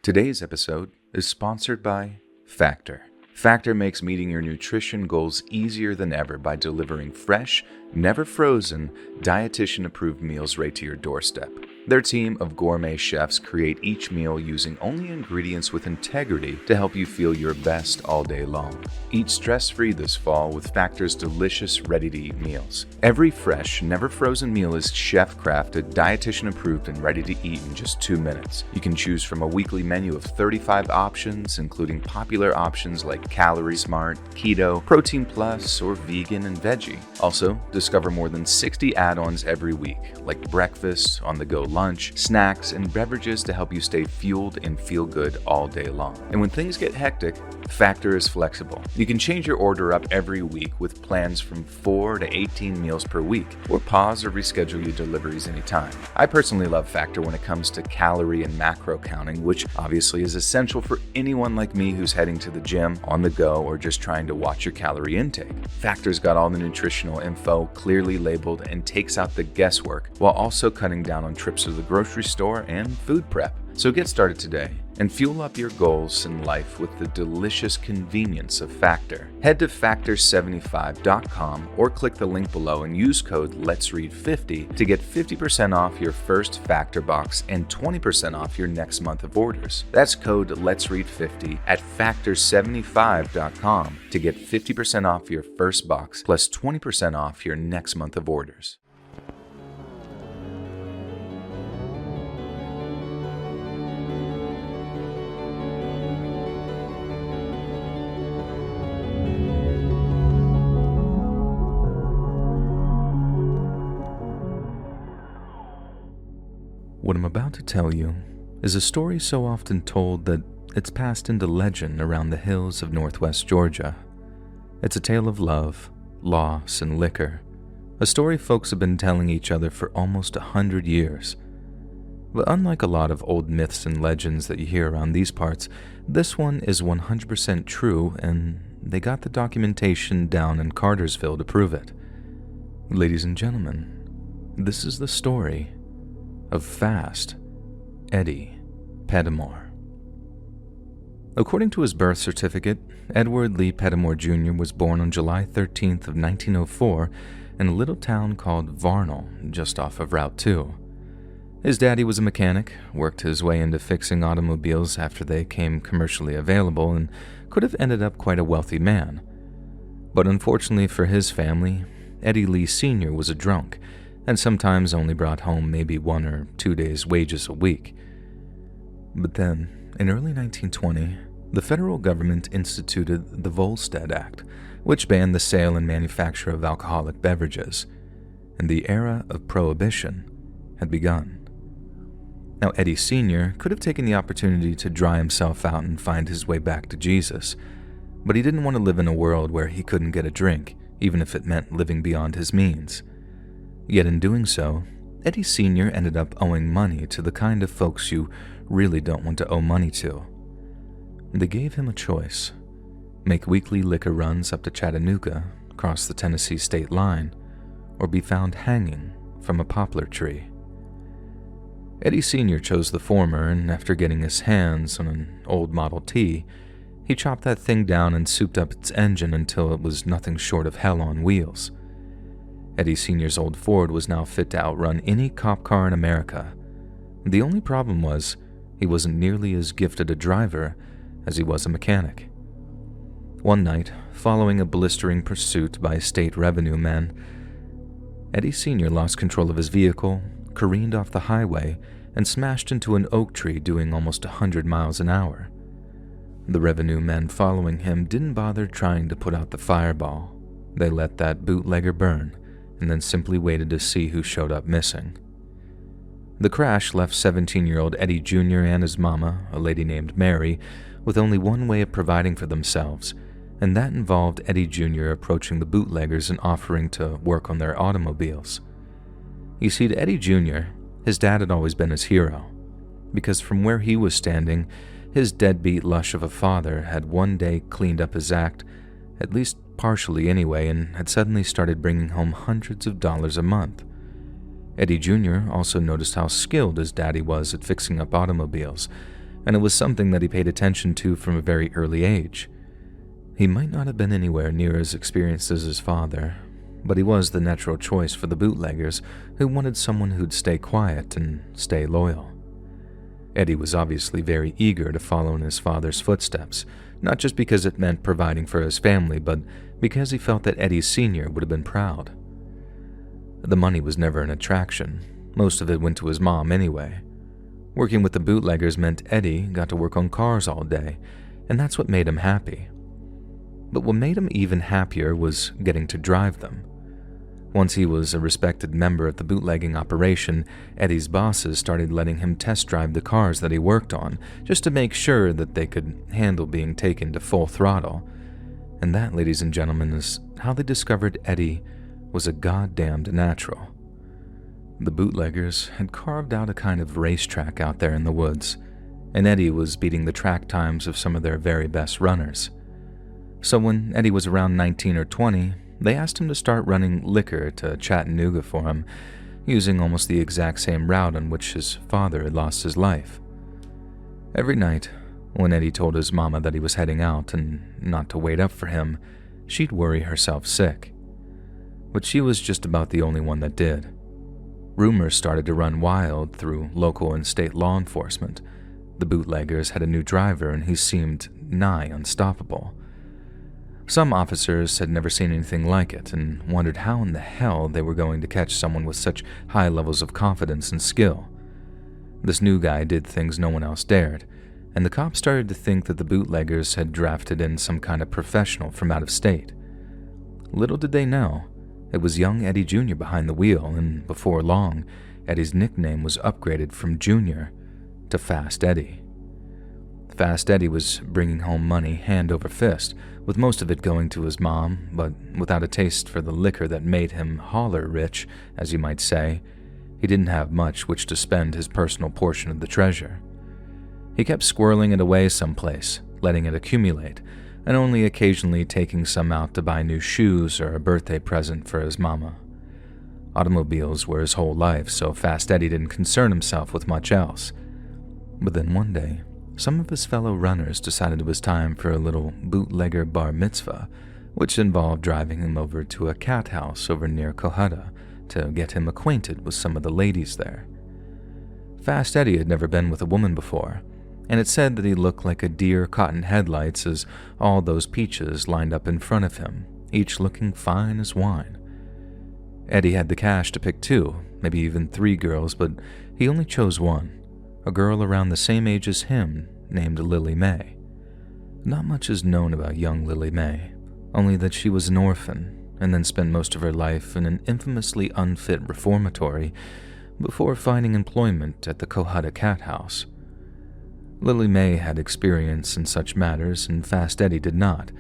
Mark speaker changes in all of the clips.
Speaker 1: Today's episode is sponsored by Factor. Factor makes meeting your nutrition goals easier than ever by delivering fresh, never frozen, dietitian-approved meals right to your doorstep. Their team of gourmet chefs create each meal using only ingredients with integrity to help you feel your best all day long. Eat stress-free this fall with Factor's delicious, ready-to-eat meals. Every fresh, never frozen meal is chef-crafted, dietitian-approved, and ready to eat in just 2 minutes. You can choose from a weekly menu of 35 options, including popular options like Calorie Smart, Keto, Protein Plus, or Vegan and Veggie. Also, discover more than 60 add-ons every week, like breakfast, on-the-go lunch, snacks, and beverages to help you stay fueled and feel good all day long. And when things get hectic, Factor is flexible. You can change your order up every week with plans from 4 to 18 meals per week, or pause or reschedule your deliveries anytime. I personally love Factor when it comes to calorie and macro counting, which obviously is essential for anyone like me who's heading to the gym, on the go, or just trying to watch your calorie intake. Factor's got all the nutritional info clearly labeled and takes out the guesswork while also cutting down on trips to the grocery store and food prep. So get started today and fuel up your goals in life with the delicious convenience of Factor. Head to factor75.com or click the link below and use code LetsRead50 to get 50% off your first Factor box and 20% off your next month of orders. That's code LetsRead50 at factor75.com to get 50% off your first box plus 20% off your next month of orders. What I'm about to tell you is a story so often told that it's passed into legend around the hills of northwest Georgia. It's a tale of love, loss, and liquor, a story folks have been telling each other for almost 100 years. But unlike a lot of old myths and legends that you hear around these parts, this one is 100% true, and they got the documentation down in Cartersville to prove it. Ladies and gentlemen, this is the story of Fast Eddie Pettimore. According to his birth certificate, Edward Lee Pettimore Jr. was born on July 13th of 1904 in a little town called Varnell, just off of Route 2. His daddy was a mechanic, worked his way into fixing automobiles after they came commercially available, and could have ended up quite a wealthy man. But unfortunately for his family, Eddie Lee Sr. was a drunk, and sometimes only brought home maybe 1 or 2 days' wages a week. But then, in early 1920, the federal government instituted the Volstead Act, which banned the sale and manufacture of alcoholic beverages, and the era of prohibition had begun. Now, Eddie Sr. could have taken the opportunity to dry himself out and find his way back to Jesus, but he didn't want to live in a world where he couldn't get a drink, even if it meant living beyond his means. Yet in doing so, Eddie Sr. ended up owing money to the kind of folks you really don't want to owe money to. They gave him a choice: make weekly liquor runs up to Chattanooga, cross the Tennessee state line, or be found hanging from a poplar tree. Eddie Sr. chose the former, and after getting his hands on an old Model T, he chopped that thing down and souped up its engine until it was nothing short of hell on wheels. Eddie Sr.'s old Ford was now fit to outrun any cop car in America. The only problem was, he wasn't nearly as gifted a driver as he was a mechanic. One night, following a blistering pursuit by state revenue men, Eddie Sr. lost control of his vehicle, careened off the highway, and smashed into an oak tree doing almost 100 miles an hour. The revenue men following him didn't bother trying to put out the fireball. They let that bootlegger burn, and then simply waited to see who showed up missing. The crash left 17-year-old Eddie Jr. and his mama, a lady named Mary, with only one way of providing for themselves, and that involved Eddie Jr. approaching the bootleggers and offering to work on their automobiles. You see, to Eddie Jr., his dad had always been his hero, because from where he was standing, his deadbeat lush of a father had one day cleaned up his act, at least partially anyway, and had suddenly started bringing home hundreds of dollars a month. Eddie Jr. also noticed how skilled his daddy was at fixing up automobiles, and it was something that he paid attention to from a very early age. He might not have been anywhere near as experienced as his father, but he was the natural choice for the bootleggers who wanted someone who'd stay quiet and stay loyal. Eddie was obviously very eager to follow in his father's footsteps, not just because it meant providing for his family, but because he felt that Eddie Sr. would have been proud. The money was never an attraction. Most of it went to his mom anyway. Working with the bootleggers meant Eddie got to work on cars all day, and that's what made him happy. But what made him even happier was getting to drive them. Once he was a respected member of the bootlegging operation, Eddie's bosses started letting him test drive the cars that he worked on, just to make sure that they could handle being taken to full throttle. And that, ladies and gentlemen, is how they discovered Eddie was a goddamned natural. The bootleggers had carved out a kind of racetrack out there in the woods, and Eddie was beating the track times of some of their very best runners. So when Eddie was around 19 or 20, they asked him to start running liquor to Chattanooga for him, using almost the exact same route on which his father had lost his life. Every night, when Eddie told his mama that he was heading out and not to wait up for him, she'd worry herself sick. But she was just about the only one that did. Rumors started to run wild through local and state law enforcement. The bootleggers had a new driver and he seemed nigh unstoppable. Some officers had never seen anything like it and wondered how in the hell they were going to catch someone with such high levels of confidence and skill. This new guy did things no one else dared, and the cops started to think that the bootleggers had drafted in some kind of professional from out of state. Little did they know, it was young Eddie Jr. behind the wheel, and before long, Eddie's nickname was upgraded from Junior to Fast Eddie. Fast Eddie was bringing home money hand over fist, with most of it going to his mom, but without a taste for the liquor that made him holler rich, as you might say, he didn't have much which to spend his personal portion of the treasure. He kept squirreling it away someplace, letting it accumulate, and only occasionally taking some out to buy new shoes or a birthday present for his mama. Automobiles were his whole life, so Fast Eddie didn't concern himself with much else. But then one day, some of his fellow runners decided it was time for a little bootlegger bar mitzvah, which involved driving him over to a cat house over near Cohutta to get him acquainted with some of the ladies there. Fast Eddie had never been with a woman before, and it said that he looked like a deer caught in headlights as all those peaches lined up in front of him, each looking fine as wine. Eddie had the cash to pick 2, maybe even 3 girls, but he only chose one. A girl around the same age as him, named Lily May. Not much is known about young Lily May, only that she was an orphan, and then spent most of her life in an infamously unfit reformatory before finding employment at the Cohutta Cat House. Lily May had experience in such matters, and Fast Eddie did not.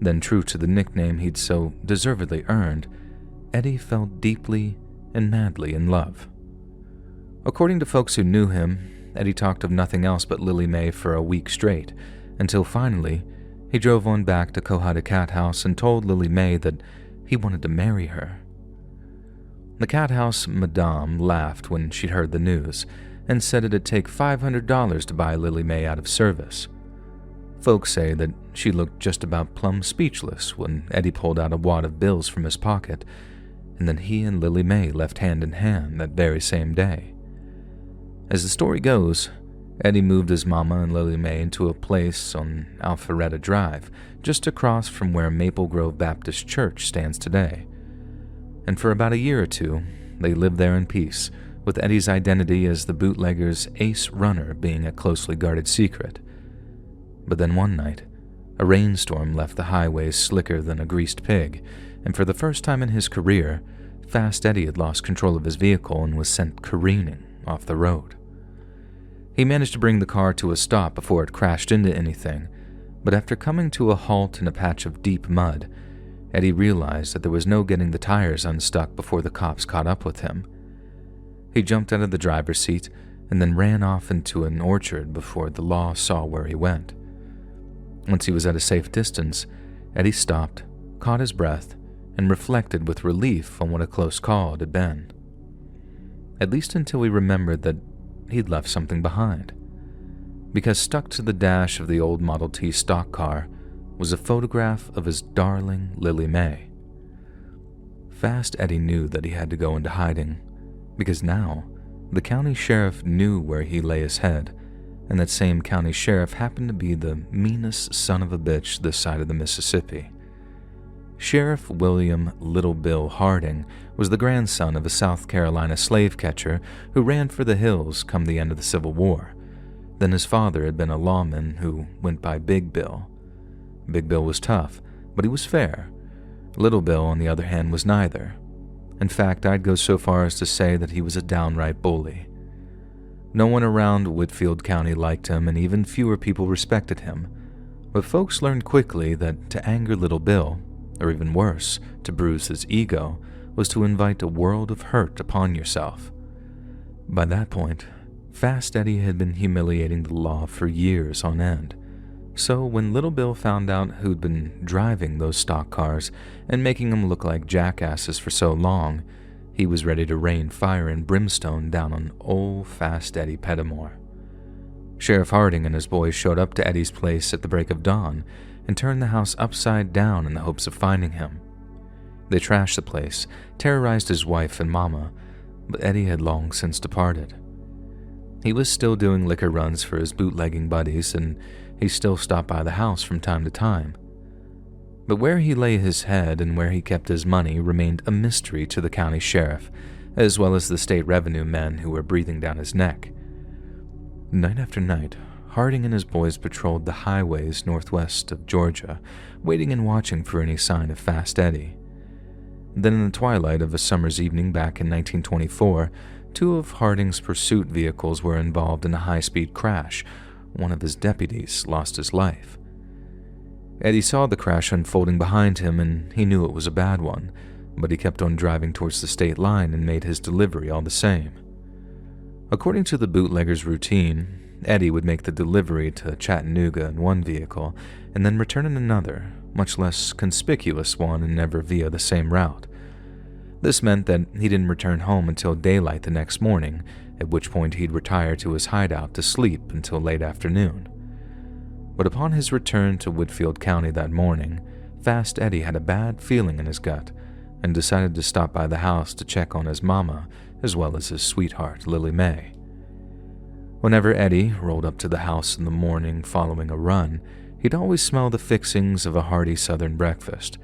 Speaker 1: Then, true to the nickname he'd so deservedly earned, Eddie fell deeply and madly in love. According to folks who knew him, Eddie talked of nothing else but Lily May for a week straight, until finally, he drove on back to Cohutta Cat House and told Lily May that he wanted to marry her. The cat house madame laughed when she'd heard the news, and said it'd take $500 to buy Lily May out of service. Folks say that she looked just about plumb speechless when Eddie pulled out a wad of bills from his pocket, and then he and Lily May left hand in hand that very same day. As the story goes, Eddie moved his mama and Lily May into a place on Alpharetta Drive, just across from where Maple Grove Baptist Church stands today. And for about a year or 2, they lived there in peace, with Eddie's identity as the bootlegger's ace runner being a closely guarded secret. But then one night, a rainstorm left the highway slicker than a greased pig, and for the first time in his career, Fast Eddie had lost control of his vehicle and was sent careening off the road. He managed to bring the car to a stop before it crashed into anything, but after coming to a halt in a patch of deep mud, Eddie realized that there was no getting the tires unstuck before the cops caught up with him. He jumped out of the driver's seat and then ran off into an orchard before the law saw where he went. Once he was at a safe distance, Eddie stopped, caught his breath, and reflected with relief on what a close call it had been. At least until he remembered that he'd left something behind. because stuck to the dash of the old Model T stock car was a photograph of his darling Lily Mae. Fast Eddie knew that he had to go into hiding, because now the county sheriff knew where he lay his head, and that same county sheriff happened to be the meanest son of a bitch this side of the Mississippi. Sheriff William Little Bill Harding was the grandson of a South Carolina slave catcher who ran for the hills come the end of the Civil War. Then his father had been a lawman who went by Big Bill. Big Bill was tough, but he was fair. Little Bill, on the other hand, was neither. In fact, I'd go so far as to say that he was a downright bully. No one around Whitfield County liked him, and even fewer people respected him. But folks learned quickly that to anger Little Bill, or even worse, to bruise his ego, was to invite a world of hurt upon yourself. By that point, Fast Eddie had been humiliating the law for years on end. So when Little Bill found out who'd been driving those stock cars and making them look like jackasses for so long, he was ready to rain fire and brimstone down on old Fast Eddie Pettimore. Sheriff Harding and his boys showed up to Eddie's place at the break of dawn and turned the house upside down in the hopes of finding him. They trashed the place, terrorized his wife and mama, but Eddie had long since departed. He was still doing liquor runs for his bootlegging buddies, and he still stopped by the house from time to time. But where he lay his head and where he kept his money remained a mystery to the county sheriff, as well as the state revenue men who were breathing down his neck. Night after night, Harding and his boys patrolled the highways northwest of Georgia, waiting and watching for any sign of Fast Eddie. Then in the twilight of a summer's evening back in 1924, two of Harding's pursuit vehicles were involved in a high-speed crash. One of his deputies lost his life. Eddie saw the crash unfolding behind him, and he knew it was a bad one, but he kept on driving towards the state line and made his delivery all the same. According to the bootlegger's routine, Eddie would make the delivery to Chattanooga in one vehicle and then return in another, much less conspicuous one, and never via the same route. This meant that he didn't return home until daylight the next morning, at which point he'd retire to his hideout to sleep until late afternoon. But upon his return to Whitfield County that morning, Fast Eddie had a bad feeling in his gut and decided to stop by the house to check on his mama as well as his sweetheart, Lily Mae. Whenever Eddie rolled up to the house in the morning following a run, he'd always smell the fixings of a hearty southern breakfast.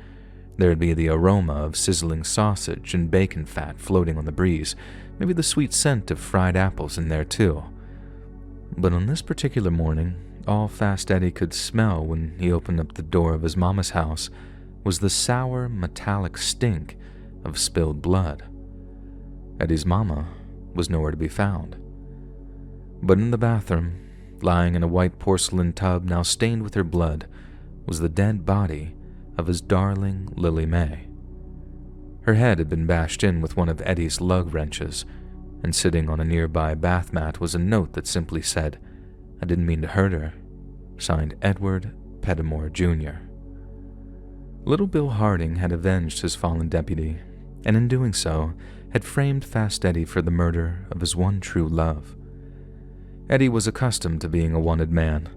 Speaker 1: There'd be the aroma of sizzling sausage and bacon fat floating on the breeze, maybe the sweet scent of fried apples in there too. But on this particular morning, all Fast Eddie could smell when he opened up the door of his mama's house was the sour, metallic stink of spilled blood. Eddie's mama was nowhere to be found. But in the bathroom, lying in a white porcelain tub now stained with her blood, was the dead body of his darling Lily Mae. Her head had been bashed in with one of Eddie's lug wrenches, and sitting on a nearby bath mat was a note that simply said, "I didn't mean to hurt her," signed Edward Pettimore Jr. Little Bill Harding had avenged his fallen deputy, and in doing so, had framed Fast Eddie for the murder of his one true love. Eddie was accustomed to being a wanted man,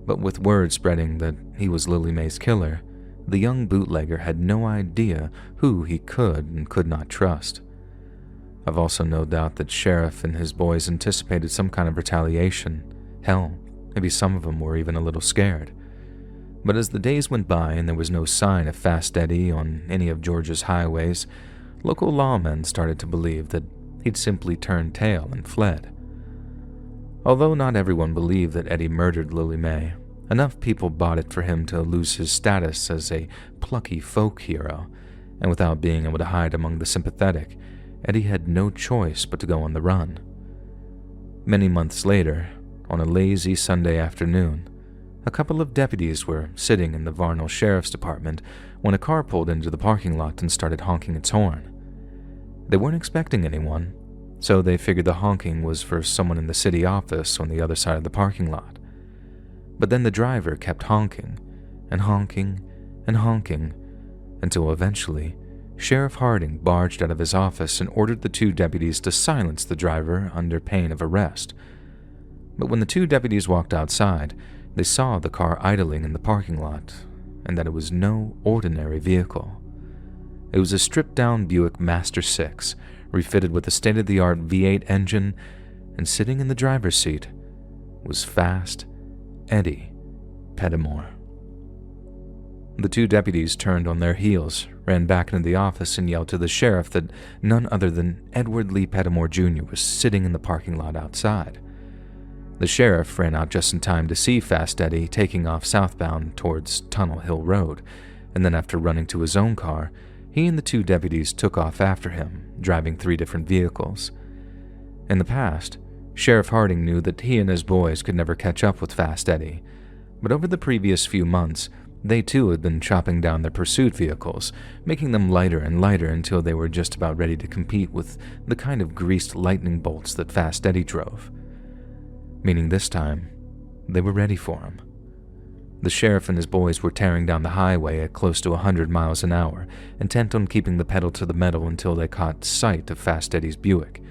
Speaker 1: but with word spreading that he was Lily Mae's killer, the young bootlegger had no idea who he could and could not trust. I've also no doubt that Sheriff and his boys anticipated some kind of retaliation. Hell, maybe some of them were even a little scared. But as the days went by and there was no sign of Fast Eddie on any of Georgia's highways, local lawmen started to believe that he'd simply turned tail and fled. Although not everyone believed that Eddie murdered Lily Mae, enough people bought it for him to lose his status as a plucky folk hero, and without being able to hide among the sympathetic, Eddie had no choice but to go on the run. Many months later, on a lazy Sunday afternoon, a couple of deputies were sitting in the Varnell Sheriff's Department when a car pulled into the parking lot and started honking its horn. They weren't expecting anyone, so they figured the honking was for someone in the city office on the other side of the parking lot. But then the driver kept honking, and honking, and honking, until eventually, Sheriff Harding barged out of his office and ordered the two deputies to silence the driver under pain of arrest. But when the two deputies walked outside, they saw the car idling in the parking lot, and that it was no ordinary vehicle. It was a stripped-down Buick Master 6, refitted with a state-of-the-art V8 engine, and sitting in the driver's seat was Fast Eddie Pettimore. The two deputies turned on their heels, ran back into the office, and yelled to the sheriff that none other than Edward Lee Pettimore Jr. was sitting in the parking lot outside. The sheriff ran out just in time to see Fast Eddie taking off southbound towards Tunnel Hill Road, and then after running to his own car, he and the two deputies took off after him, driving 3 different vehicles. In the past, Sheriff Harding knew that he and his boys could never catch up with Fast Eddie, but over the previous few months, they too had been chopping down their pursuit vehicles, making them lighter and lighter until they were just about ready to compete with the kind of greased lightning bolts that Fast Eddie drove. Meaning this time, they were ready for him. The sheriff and his boys were tearing down the highway at close to 100 miles an hour, intent on keeping the pedal to the metal until they caught sight of Fast Eddie's Buick.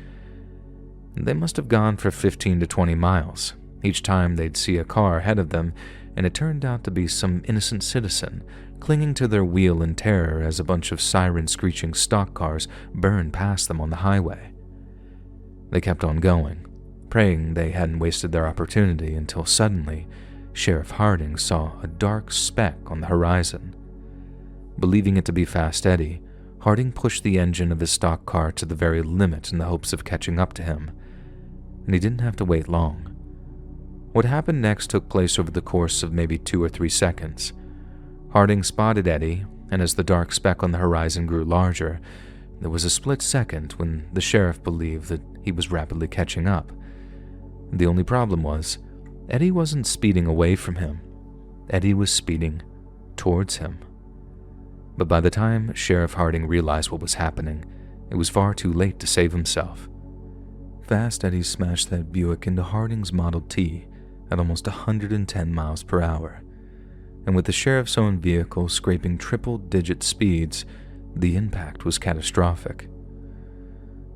Speaker 1: They must have gone for 15 to 20 miles. Each time they'd see a car ahead of them, and it turned out to be some innocent citizen, clinging to their wheel in terror as a bunch of siren-screeching stock cars burned past them on the highway. They kept on going, praying they hadn't wasted their opportunity, until suddenly, Sheriff Harding saw a dark speck on the horizon. Believing it to be Fast Eddie, Harding pushed the engine of his stock car to the very limit in the hopes of catching up to him, and he didn't have to wait long. What happened next took place over the course of maybe 2 or 3 seconds. Harding spotted Eddie, and as the dark speck on the horizon grew larger, there was a split second when the sheriff believed that he was rapidly catching up. The only problem was, Eddie wasn't speeding away from him. Eddie was speeding towards him. But by the time Sheriff Harding realized what was happening, it was far too late to save himself. Fast Eddie smashed that Buick into Harding's Model T at almost 110 miles per hour, and with the sheriff's own vehicle scraping triple-digit speeds, the impact was catastrophic.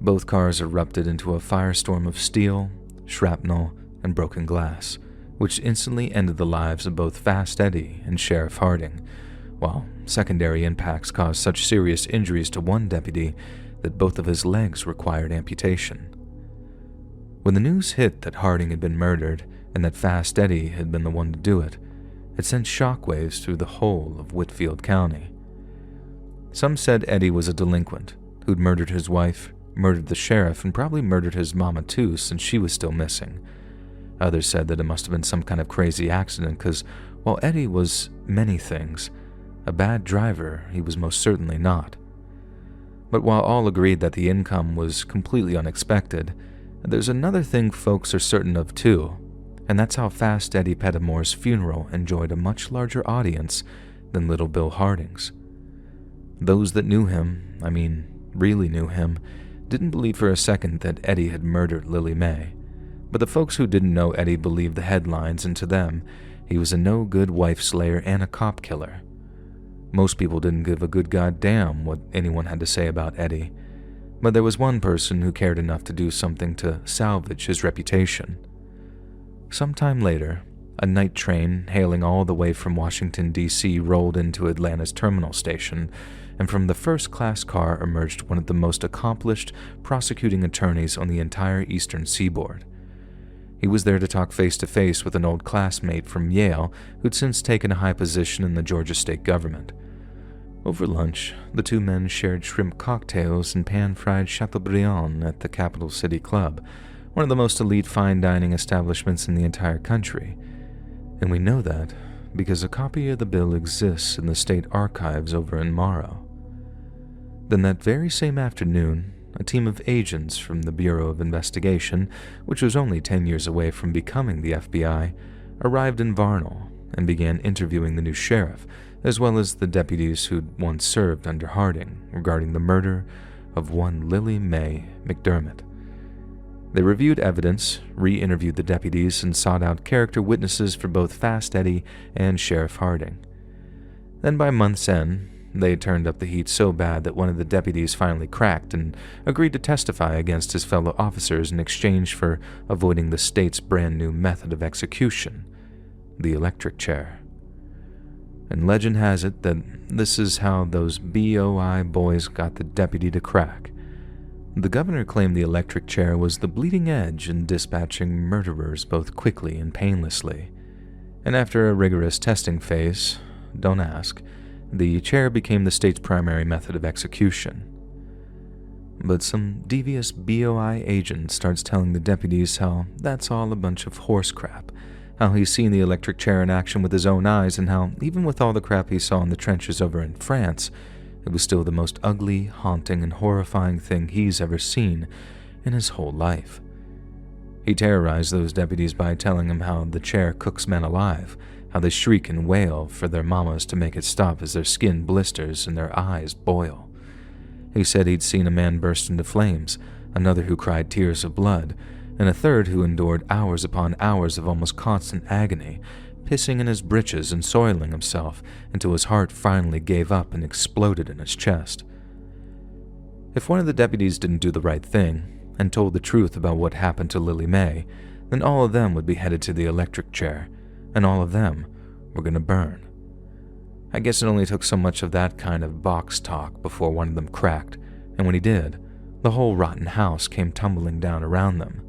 Speaker 1: Both cars erupted into a firestorm of steel, shrapnel, and broken glass, which instantly ended the lives of both Fast Eddie and Sheriff Harding, while secondary impacts caused such serious injuries to one deputy that both of his legs required amputation. When the news hit that Harding had been murdered and that Fast Eddie had been the one to do it, it sent shockwaves through the whole of Whitfield County. Some said Eddie was a delinquent who'd murdered his wife, murdered the sheriff, and probably murdered his mama too, since she was still missing. Others said that it must have been some kind of crazy accident, because while Eddie was many things, a bad driver he was most certainly not. But while all agreed that the income was completely unexpected, there's another thing folks are certain of too, and that's how Fast Eddie Pettimore's funeral enjoyed a much larger audience than Little Bill Harding's. Those that knew him, really knew him, didn't believe for a second that Eddie had murdered Lily May, but the folks who didn't know Eddie believed the headlines, and to them, he was a no-good wife slayer and a cop killer. Most people didn't give a good goddamn what anyone had to say about Eddie, but there was one person who cared enough to do something to salvage his reputation. Sometime later, a night train hailing all the way from Washington, D.C. rolled into Atlanta's terminal station, and from the first-class car emerged one of the most accomplished prosecuting attorneys on the entire eastern seaboard. He was there to talk face-to-face with an old classmate from Yale who'd since taken a high position in the Georgia state government. Over lunch, the two men shared shrimp cocktails and pan-fried Chateaubriand at the Capital City Club, one of the most elite fine dining establishments in the entire country. And we know that because a copy of the bill exists in the state archives over in Morrow. Then that very same afternoon, a team of agents from the Bureau of Investigation, which was only 10 years away from becoming the FBI, arrived in Varnell and began interviewing the new sheriff, as well as the deputies who'd once served under Harding regarding the murder of one Lily May McDermott. They reviewed evidence, re-interviewed the deputies, and sought out character witnesses for both Fast Eddie and Sheriff Harding. Then by month's end, they turned up the heat so bad that one of the deputies finally cracked and agreed to testify against his fellow officers in exchange for avoiding the state's brand new method of execution, the electric chair. And legend has it that this is how those BOI boys got the deputy to crack. The governor claimed the electric chair was the bleeding edge in dispatching murderers both quickly and painlessly. And after a rigorous testing phase, don't ask, the chair became the state's primary method of execution. But some devious BOI agent starts telling the deputies how that's all a bunch of horse crap, how he's seen the electric chair in action with his own eyes, and how even with all the crap he saw in the trenches over in France, it was still the most ugly, haunting, and horrifying thing he's ever seen in his whole life. He terrorized those deputies by telling them how the chair cooks men alive, how they shriek and wail for their mamas to make it stop as their skin blisters and their eyes boil. He said he'd seen a man burst into flames, another who cried tears of blood, and a third who endured hours upon hours of almost constant agony, pissing in his britches and soiling himself until his heart finally gave up and exploded in his chest. If one of the deputies didn't do the right thing and told the truth about what happened to Lily May, then all of them would be headed to the electric chair, and all of them were going to burn. I guess it only took so much of that kind of box talk before one of them cracked, and when he did, the whole rotten house came tumbling down around them.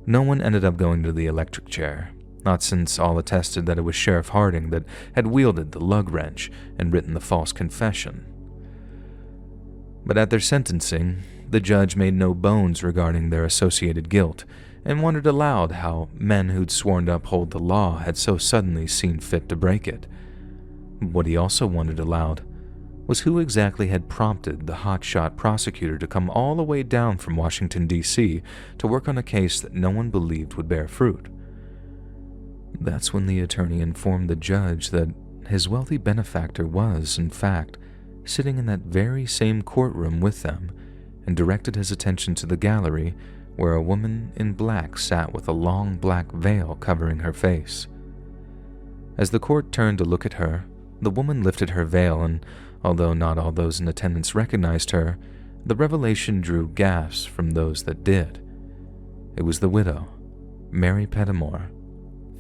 Speaker 1: No one ended up going to the electric chair, not since all attested that it was Sheriff Harding that had wielded the lug wrench and written the false confession. But at their sentencing, the judge made no bones regarding their associated guilt, and wondered aloud how men who'd sworn to uphold the law had so suddenly seen fit to break it. What he also wondered aloud was who exactly had prompted the hotshot prosecutor to come all the way down from Washington, D.C. to work on a case that no one believed would bear fruit. That's when the attorney informed the judge that his wealthy benefactor was, in fact, sitting in that very same courtroom with them, and directed his attention to the gallery where a woman in black sat with a long black veil covering her face. As the court turned to look at her, the woman lifted her veil, and although not all those in attendance recognized her, the revelation drew gasps from those that did. It was the widow, Mary Pettimore,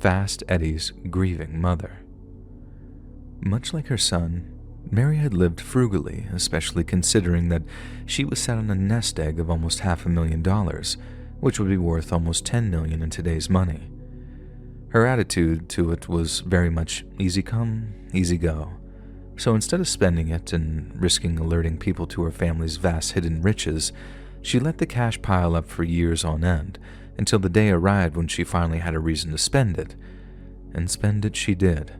Speaker 1: Fast Eddie's grieving mother. Much like her son, Mary had lived frugally, especially considering that she was sat on a nest egg of almost $500,000, which would be worth almost $10 million in today's money. Her attitude to it was very much easy come, easy go. So instead of spending it and risking alerting people to her family's vast hidden riches, she let the cash pile up for years on end, until the day arrived when she finally had a reason to spend it. And spend it she did.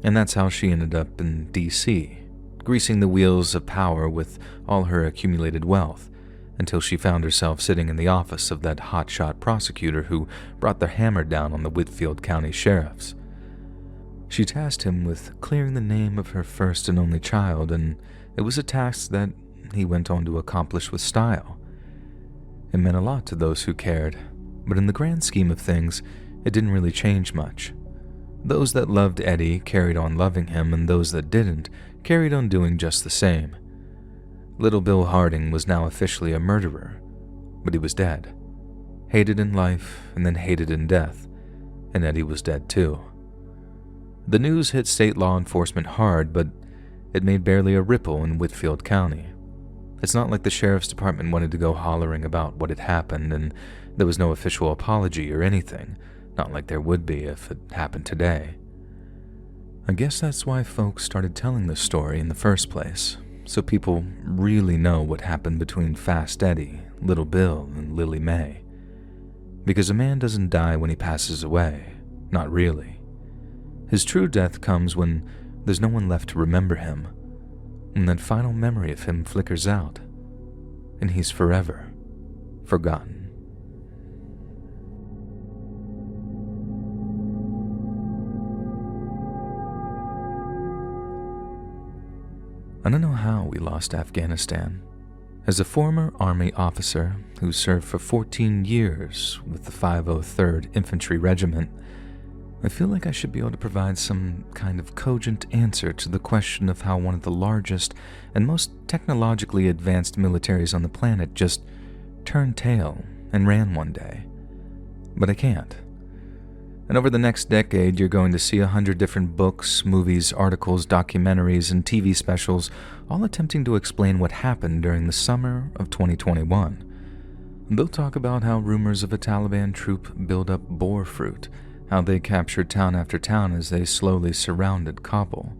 Speaker 1: And that's how she ended up in D.C., greasing the wheels of power with all her accumulated wealth, until she found herself sitting in the office of that hotshot prosecutor who brought the hammer down on the Whitfield County sheriffs. She tasked him with clearing the name of her first and only child, and it was a task that he went on to accomplish with style. It meant a lot to those who cared, but in the grand scheme of things, it didn't really change much. Those that loved Eddie carried on loving him, and those that didn't carried on doing just the same. Little Bill Harding was now officially a murderer, but he was dead. Hated in life, and then hated in death, and Eddie was dead too. The news hit state law enforcement hard, but it made barely a ripple in Whitfield County. It's not like the sheriff's department wanted to go hollering about what had happened, and there was no official apology or anything, not like there would be if it happened today. I guess that's why folks started telling this story in the first place, so people really know what happened between Fast Eddie, Little Bill, and Lily May. Because a man doesn't die when he passes away, not really. His true death comes when there's no one left to remember him, when that final memory of him flickers out, and he's forever forgotten. I don't know how we lost Afghanistan. As a former Army officer who served for 14 years with the 503rd Infantry Regiment, I feel like I should be able to provide some kind of cogent answer to the question of how one of the largest and most technologically advanced militaries on the planet just turned tail and ran one day. But I can't. And over the next decade, you're going to see 100 different books, movies, articles, documentaries, and TV specials, all attempting to explain what happened during the summer of 2021. They'll talk about how rumors of a Taliban troop build up boar fruit, how they captured town after town as they slowly surrounded Kabul,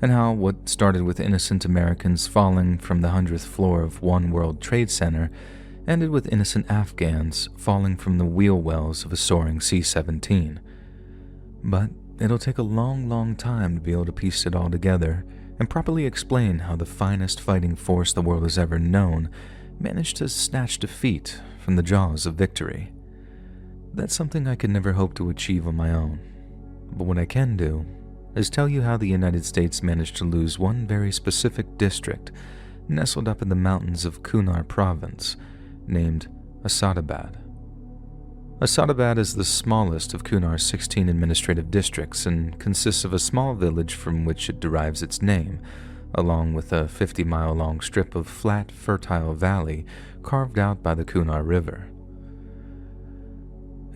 Speaker 1: and how what started with innocent Americans falling from the 100th floor of One World Trade Center ended with innocent Afghans falling from the wheel wells of a soaring C-17. But it'll take a long time to be able to piece it all together and properly explain how the finest fighting force the world has ever known managed to snatch defeat from the jaws of victory. That's something I could never hope to achieve on my own. But what I can do is tell you how the United States managed to lose one very specific district nestled up in the mountains of Kunar province, named Asadabad. Asadabad is the smallest of Kunar's 16 administrative districts and consists of a small village from which it derives its name, along with a 50-mile-long strip of flat, fertile valley carved out by the Kunar River.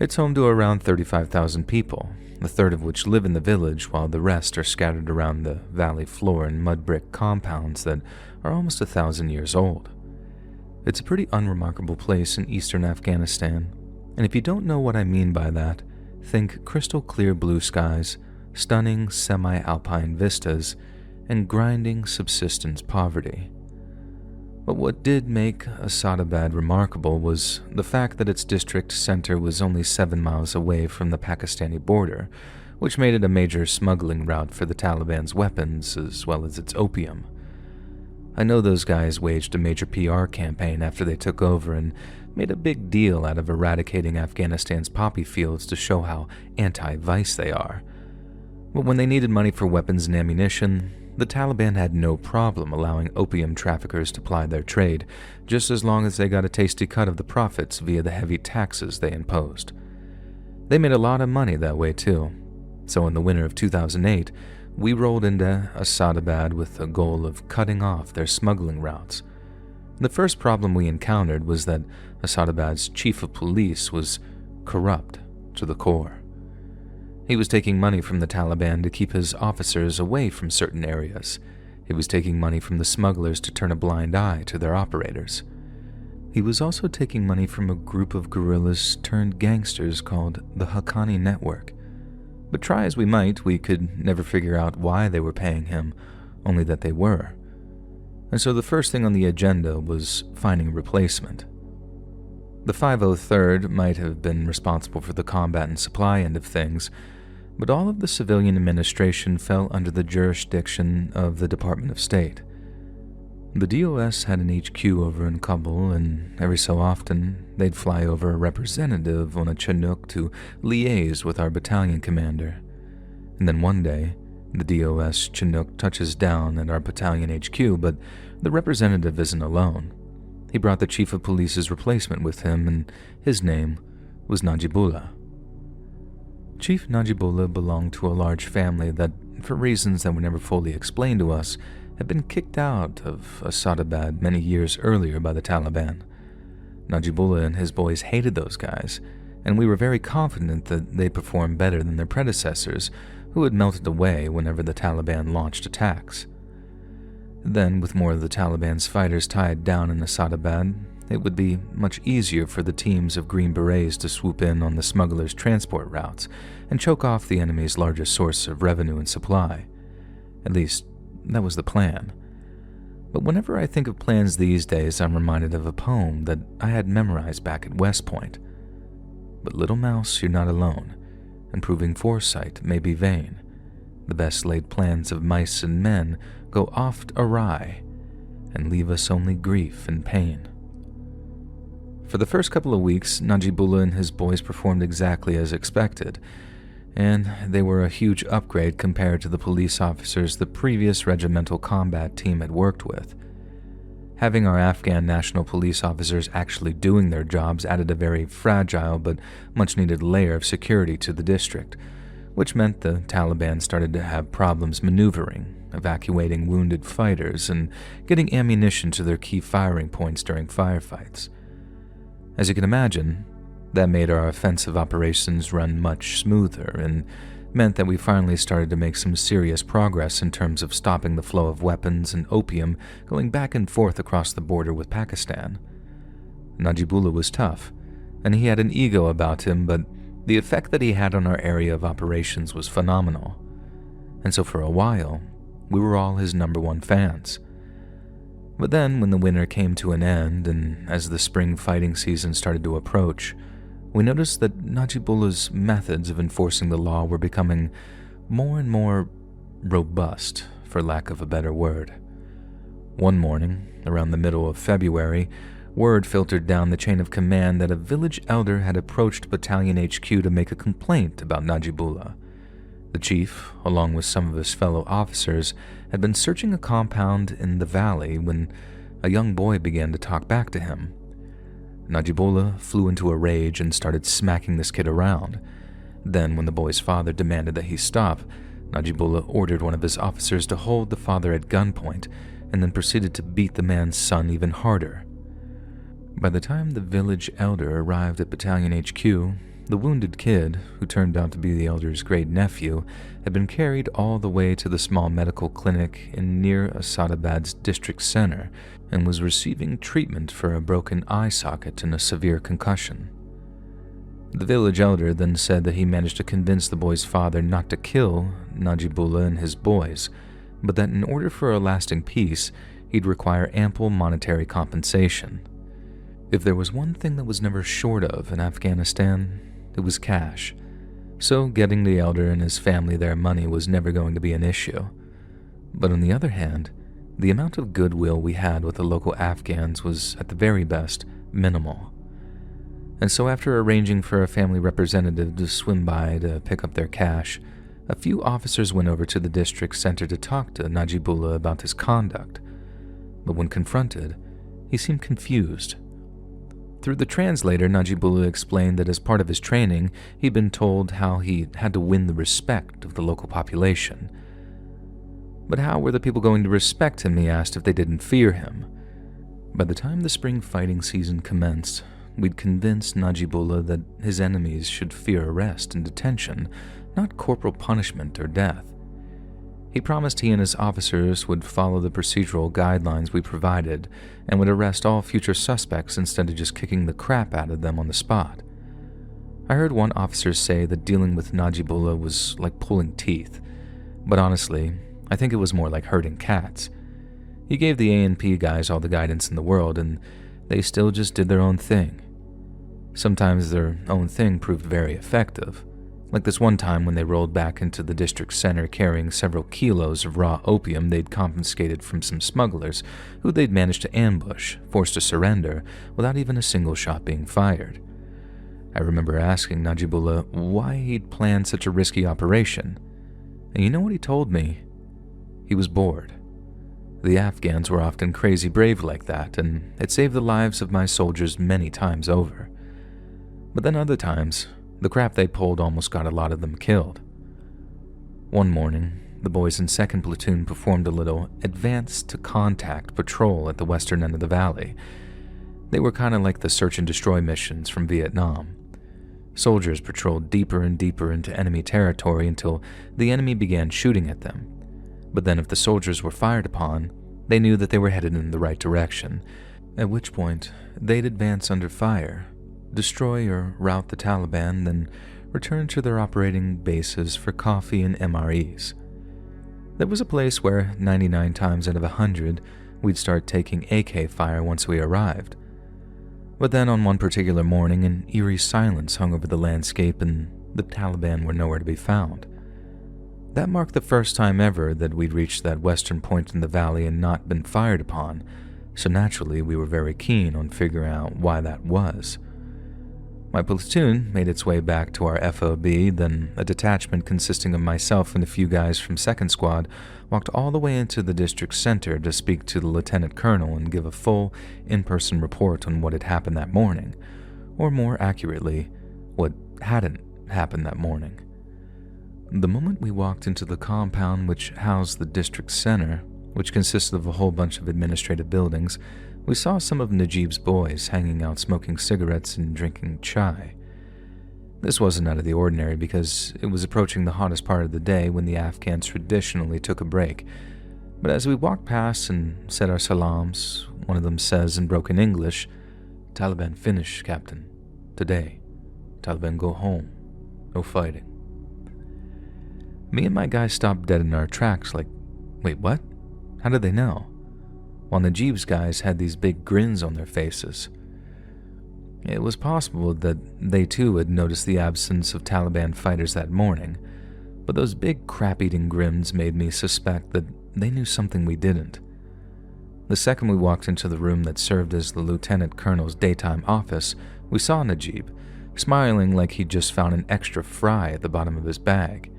Speaker 1: It's home to around 35,000 people, a third of which live in the village while the rest are scattered around the valley floor in mud brick compounds that are almost 1,000 years old. It's a pretty unremarkable place in eastern Afghanistan, and if you don't know what I mean by that, think crystal clear blue skies, stunning semi-alpine vistas, and grinding subsistence poverty. But what did make Asadabad remarkable was the fact that its district center was only 7 miles away from the Pakistani border, which made it a major smuggling route for the Taliban's weapons as well as its opium. I know those guys waged a major PR campaign after they took over and made a big deal out of eradicating Afghanistan's poppy fields to show how anti-vice they are. But when they needed money for weapons and ammunition, the Taliban had no problem allowing opium traffickers to ply their trade, just as long as they got a tasty cut of the profits via the heavy taxes they imposed. They made a lot of money that way too. So in the winter of 2008, we rolled into Asadabad with the goal of cutting off their smuggling routes. The first problem we encountered was that Asadabad's chief of police was corrupt to the core. He was taking money from the Taliban to keep his officers away from certain areas. He was taking money from the smugglers to turn a blind eye to their operators. He was also taking money from a group of guerrillas turned gangsters called the Haqqani Network. But try as we might, we could never figure out why they were paying him, only that they were. And so the first thing on the agenda was finding a replacement. The 503rd might have been responsible for the combat and supply end of things, but all of the civilian administration fell under the jurisdiction of the Department of State. The DOS had an HQ over in Kabul, and every so often, they'd fly over a representative on a Chinook to liaise with our battalion commander. And then one day, the DOS Chinook touches down at our battalion HQ, but the representative isn't alone. He brought the chief of police's replacement with him, and his name was Najibullah. Chief Najibullah belonged to a large family that, for reasons that were never fully explained to us, had been kicked out of Asadabad many years earlier by the Taliban. Najibullah and his boys hated those guys, and we were very confident that they'd perform better than their predecessors, who had melted away whenever the Taliban launched attacks. Then, with more of the Taliban's fighters tied down in Asadabad, it would be much easier for the teams of Green Berets to swoop in on the smugglers' transport routes and choke off the enemy's largest source of revenue and supply. At least, that was the plan. But whenever I think of plans these days, I'm reminded of a poem that I had memorized back at West Point. But little mouse, you're not alone, and proving foresight may be vain. The best laid plans of mice and men go oft awry, and leave us only grief and pain. For the first couple of weeks, Najibullah and his boys performed exactly as expected, and they were a huge upgrade compared to the police officers the previous regimental combat team had worked with. Having our Afghan National Police officers actually doing their jobs added a very fragile but much-needed layer of security to the district, which meant the Taliban started to have problems maneuvering, evacuating wounded fighters, and getting ammunition to their key firing points during firefights. As you can imagine, that made our offensive operations run much smoother and meant that we finally started to make some serious progress in terms of stopping the flow of weapons and opium going back and forth across the border with Pakistan. Najibullah was tough, and he had an ego about him, but the effect that he had on our area of operations was phenomenal. And so for a while, we were all his #1 fans. But then, when the winter came to an end, and as the spring fighting season started to approach, we noticed that Najibullah's methods of enforcing the law were becoming more and more robust, for lack of a better word. One morning, around the middle of February, word filtered down the chain of command that a village elder had approached Battalion HQ to make a complaint about Najibullah. The chief, along with some of his fellow officers, had been searching a compound in the valley when a young boy began to talk back to him. Najibullah flew into a rage and started smacking this kid around. Then, when the boy's father demanded that he stop, Najibullah ordered one of his officers to hold the father at gunpoint and then proceeded to beat the man's son even harder. By the time the village elder arrived at Battalion HQ, the wounded kid, who turned out to be the elder's great-nephew, had been carried all the way to the small medical clinic in near Asadabad's district center and was receiving treatment for a broken eye socket and a severe concussion. The village elder then said that he managed to convince the boy's father not to kill Najibullah and his boys, but that in order for a lasting peace, he'd require ample monetary compensation. If there was one thing that was never short of in Afghanistan, it was cash. So getting the elder and his family their money was never going to be an issue. But on the other hand, the amount of goodwill we had with the local Afghans was, at the very best, minimal. And so after arranging for a family representative to swim by to pick up their cash, a few officers went over to the district center to talk to Najibullah about his conduct. But when confronted, he seemed confused. Through the translator, Najibullah explained that as part of his training, he'd been told how he had to win the respect of the local population. But how were the people going to respect him, he asked, if they didn't fear him? By the time the spring fighting season commenced, we'd convinced Najibullah that his enemies should fear arrest and detention, not corporal punishment or death. He promised he and his officers would follow the procedural guidelines we provided and would arrest all future suspects instead of just kicking the crap out of them on the spot. I heard one officer say that dealing with Najibullah was like pulling teeth, but honestly, I think it was more like herding cats. He gave the A&P guys all the guidance in the world, and they still just did their own thing. Sometimes their own thing proved very effective, like this one time when they rolled back into the district center carrying several kilos of raw opium they'd confiscated from some smugglers who they'd managed to ambush, forced to surrender, without even a single shot being fired. I remember asking Najibullah why he'd planned such a risky operation, and you know what he told me? He was bored. The Afghans were often crazy brave like that, and it saved the lives of my soldiers many times over. But then other times, the crap they pulled almost got a lot of them killed. One morning, the boys in 2nd Platoon performed a little advance-to-contact patrol at the western end of the valley. They were kind of like the search and destroy missions from Vietnam. Soldiers patrolled deeper and deeper into enemy territory until the enemy began shooting at them. But then if the soldiers were fired upon, they knew that they were headed in the right direction, at which point they'd advance under fire, destroy or rout the Taliban, then return to their operating bases for coffee and MREs. There was a place where 99 times out of 100, we'd start taking AK fire once we arrived. But then on one particular morning, an eerie silence hung over the landscape and the Taliban were nowhere to be found. That marked the first time ever that we'd reached that western point in the valley and not been fired upon, so naturally we were very keen on figuring out why that was. My platoon made its way back to our FOB, then a detachment consisting of myself and a few guys from 2nd Squad walked all the way into the district center to speak to the lieutenant colonel and give a full, in-person report on what had happened that morning, or more accurately, what hadn't happened that morning. The moment we walked into the compound which housed the district center, which consisted of a whole bunch of administrative buildings, we saw some of Najib's boys hanging out smoking cigarettes and drinking chai. This wasn't out of the ordinary because it was approaching the hottest part of the day when the Afghans traditionally took a break. But as we walked past and said our salams, one of them says in broken English, "Taliban finish, Captain. Today. Taliban go home. No fighting." Me and my guy stopped dead in our tracks like, wait, what? How did they know? While Najib's guys had these big grins on their faces. It was possible that they too had noticed the absence of Taliban fighters that morning, but those big crap-eating grins made me suspect that they knew something we didn't. The second we walked into the room that served as the lieutenant colonel's daytime office, we saw Najib, smiling like he'd just found an extra fry at the bottom of his bag.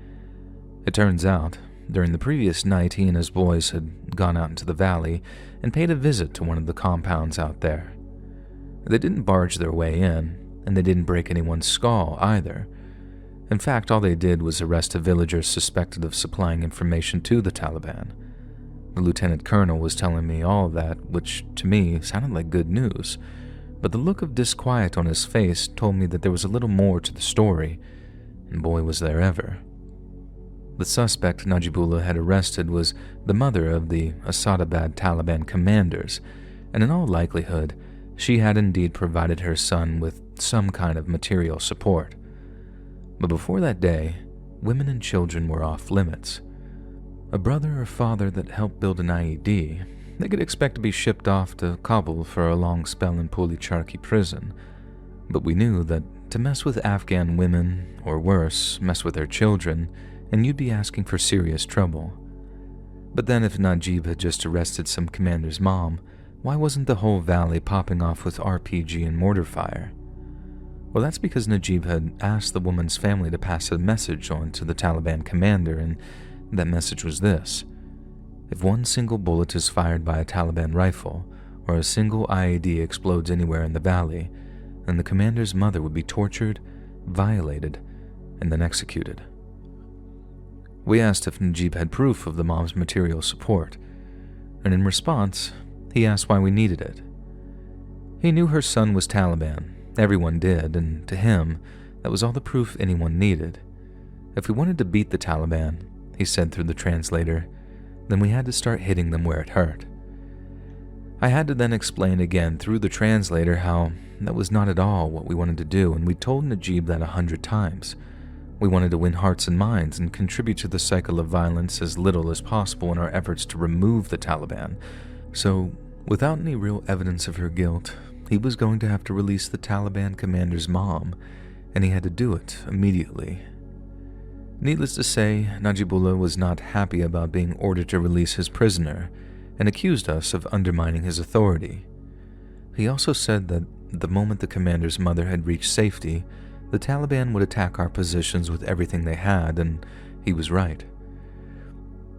Speaker 1: It turns out, during the previous night, he and his boys had gone out into the valley and paid a visit to one of the compounds out there. They didn't barge their way in, and they didn't break anyone's skull either. In fact, all they did was arrest a villager suspected of supplying information to the Taliban. The lieutenant colonel was telling me all of that, which to me sounded like good news, but the look of disquiet on his face told me that there was a little more to the story, and boy was there ever. The suspect Najibullah had arrested was the mother of the Asadabad Taliban commanders, and in all likelihood, she had indeed provided her son with some kind of material support. But before that day, women and children were off limits. A brother or father that helped build an IED, they could expect to be shipped off to Kabul for a long spell in Pulicharki prison. But we knew that to mess with Afghan women, or worse, mess with their children, and you'd be asking for serious trouble. But then if Najib had just arrested some commander's mom, why wasn't the whole valley popping off with RPG and mortar fire? Well, that's because Najib had asked the woman's family to pass a message on to the Taliban commander, and that message was this: if one single bullet is fired by a Taliban rifle, or a single IED explodes anywhere in the valley, then the commander's mother would be tortured, violated, and then executed. We asked if Najib had proof of the mom's material support, and in response, he asked why we needed it. He knew her son was Taliban, everyone did, and to him, that was all the proof anyone needed. If we wanted to beat the Taliban, he said through the translator, then we had to start hitting them where it hurt. I had to then explain again through the translator how that was not at all what we wanted to do, and we told Najib that 100 times. We wanted to win hearts and minds and contribute to the cycle of violence as little as possible in our efforts to remove the Taliban. So, without any real evidence of her guilt, he was going to have to release the Taliban commander's mom, and he had to do it immediately. Needless to say, Najibullah was not happy about being ordered to release his prisoner, and accused us of undermining his authority. He also said that the moment the commander's mother had reached safety, the Taliban would attack our positions with everything they had, and he was right.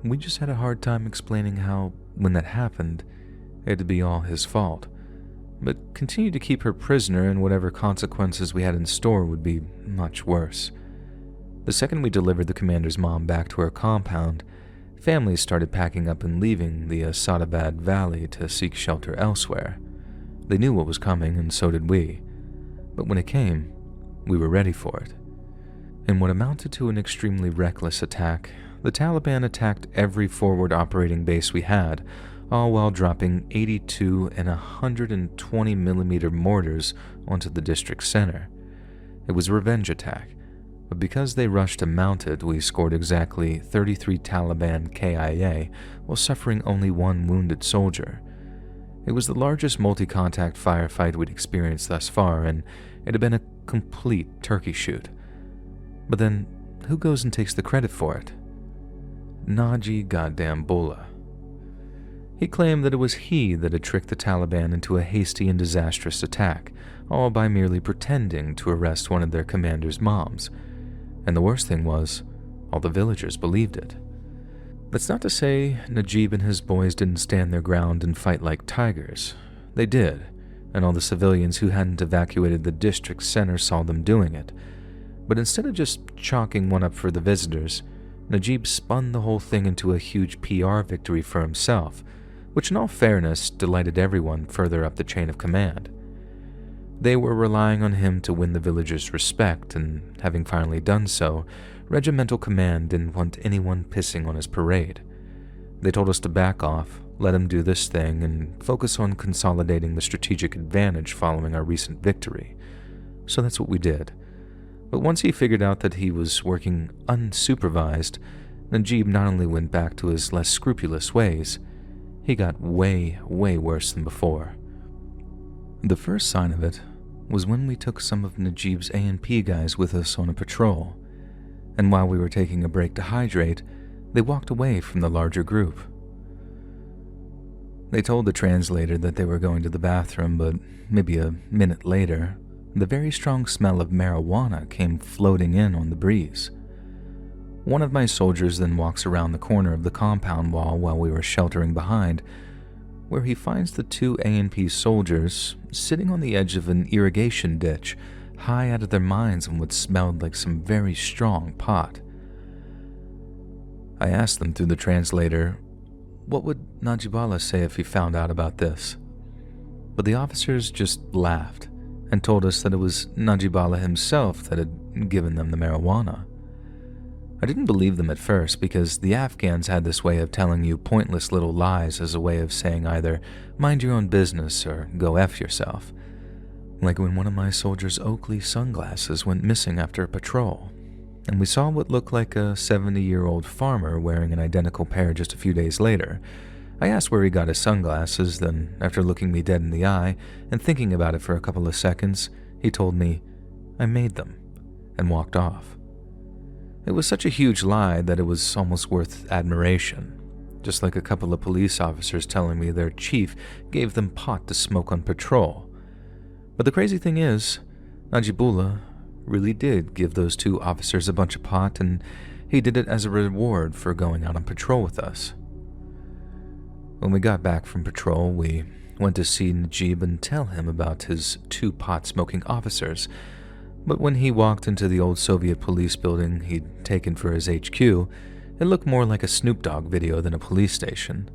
Speaker 1: We just had a hard time explaining how, when that happened, it had to be all his fault, but continued to keep her prisoner, and whatever consequences we had in store would be much worse. The second we delivered the commander's mom back to her compound, families started packing up and leaving the Asadabad Valley to seek shelter elsewhere. They knew what was coming, and so did we. But when it came, we were ready for it. In what amounted to an extremely reckless attack, the Taliban attacked every forward operating base we had, all while dropping 82 and 120mm mortars onto the district center. It was a revenge attack, but because they rushed to mount it, we scored exactly 33 Taliban KIA while suffering only one wounded soldier. It was the largest multi-contact firefight we'd experienced thus far, and it had been a complete turkey shoot. But then, who goes and takes the credit for it? Naji goddamn Bullah. He claimed that it was he that had tricked the Taliban into a hasty and disastrous attack, all by merely pretending to arrest one of their commander's moms. And the worst thing was, all the villagers believed it. That's not to say Najib and his boys didn't stand their ground and fight like tigers. They did, and all the civilians who hadn't evacuated the district center saw them doing it. But instead of just chalking one up for the visitors, Najib spun the whole thing into a huge PR victory for himself, which in all fairness delighted everyone further up the chain of command. They were relying on him to win the villagers' respect, and having finally done so, Regimental Command didn't want anyone pissing on his parade. They told us to back off, let him do this thing, and focus on consolidating the strategic advantage following our recent victory. So that's what we did. But once he figured out that he was working unsupervised, Najib not only went back to his less scrupulous ways, he got way, way worse than before. The first sign of it was when we took some of Najib's A&P guys with us on a patrol, and while we were taking a break to hydrate, they walked away from the larger group. They told the translator that they were going to the bathroom, but maybe a minute later, the very strong smell of marijuana came floating in on the breeze. One of my soldiers then walks around the corner of the compound wall while we were sheltering behind, where he finds the two A&P soldiers sitting on the edge of an irrigation ditch, high out of their minds on what smelled like some very strong pot. I asked them through the translator, what would Najibullah say if he found out about this? But the officers just laughed and told us that it was Najibullah himself that had given them the marijuana. I didn't believe them at first because the Afghans had this way of telling you pointless little lies as a way of saying either mind your own business or go F yourself. Like when one of my soldiers' Oakley sunglasses went missing after a patrol, and we saw what looked like a 70-year-old farmer wearing an identical pair just a few days later. I asked where he got his sunglasses, then after looking me dead in the eye and thinking about it for a couple of seconds, he told me, I made them, and walked off. It was such a huge lie that it was almost worth admiration, just like a couple of police officers telling me their chief gave them pot to smoke on patrol. But the crazy thing is, Najibullah really did give those two officers a bunch of pot, and he did it as a reward for going out on patrol with us. When we got back from patrol, we went to see Najib and tell him about his two pot-smoking officers, but when he walked into the old Soviet police building he'd taken for his HQ, it looked more like a Snoop Dogg video than a police station.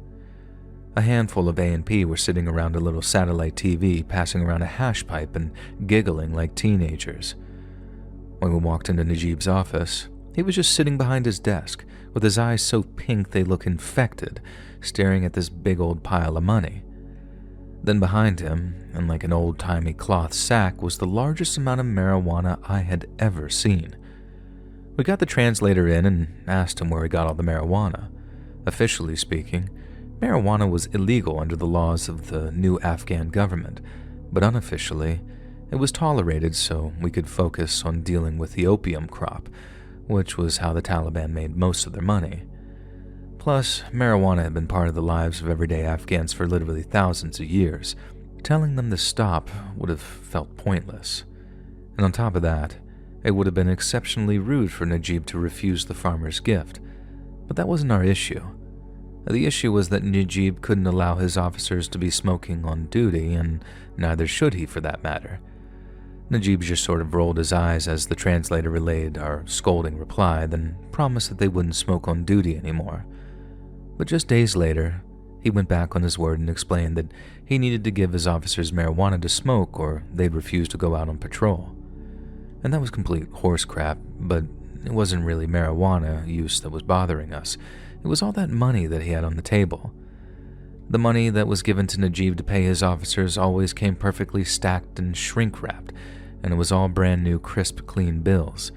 Speaker 1: A handful of A&P were sitting around a little satellite TV, passing around a hash pipe and giggling like teenagers. When we walked into Najib's office, he was just sitting behind his desk, with his eyes so pink they look infected, staring at this big old pile of money. Then behind him, and like an old-timey cloth sack, was the largest amount of marijuana I had ever seen. We got the translator in and asked him where he got all the marijuana. Officially speaking, marijuana was illegal under the laws of the new Afghan government, but unofficially, it was tolerated so we could focus on dealing with the opium crop, which was how the Taliban made most of their money. Plus, marijuana had been part of the lives of everyday Afghans for literally thousands of years. Telling them to stop would have felt pointless. And on top of that, it would have been exceptionally rude for Najib to refuse the farmer's gift. But that wasn't our issue. The issue was that Najib couldn't allow his officers to be smoking on duty, and neither should he for that matter. Najib just sort of rolled his eyes as the translator relayed our scolding reply, then promised that they wouldn't smoke on duty anymore. But just days later, he went back on his word and explained that he needed to give his officers marijuana to smoke or they'd refuse to go out on patrol. And that was complete horse crap, but it wasn't really marijuana use that was bothering us. It was all that money that he had on the table. The money that was given to Najib to pay his officers always came perfectly stacked and shrink-wrapped, and it was all brand new, crisp, clean bills.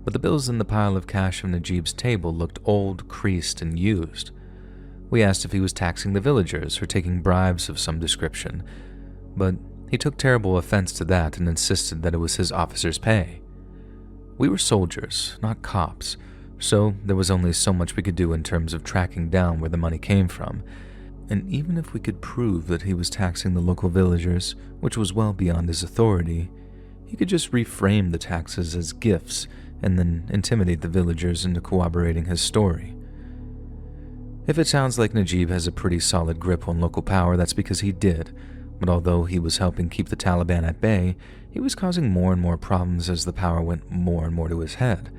Speaker 1: But the bills in the pile of cash on Najib's table looked old, creased, and used. We asked if he was taxing the villagers or taking bribes of some description, but he took terrible offense to that and insisted that it was his officers' pay. We were soldiers, not cops, so there was only so much we could do in terms of tracking down where the money came from, and even if we could prove that he was taxing the local villagers, which was well beyond his authority, he could just reframe the taxes as gifts and then intimidate the villagers into corroborating his story. If it sounds like Najib has a pretty solid grip on local power, that's because he did, But although he was helping keep the Taliban at bay, he was causing more and more problems as the power went more and more to his head.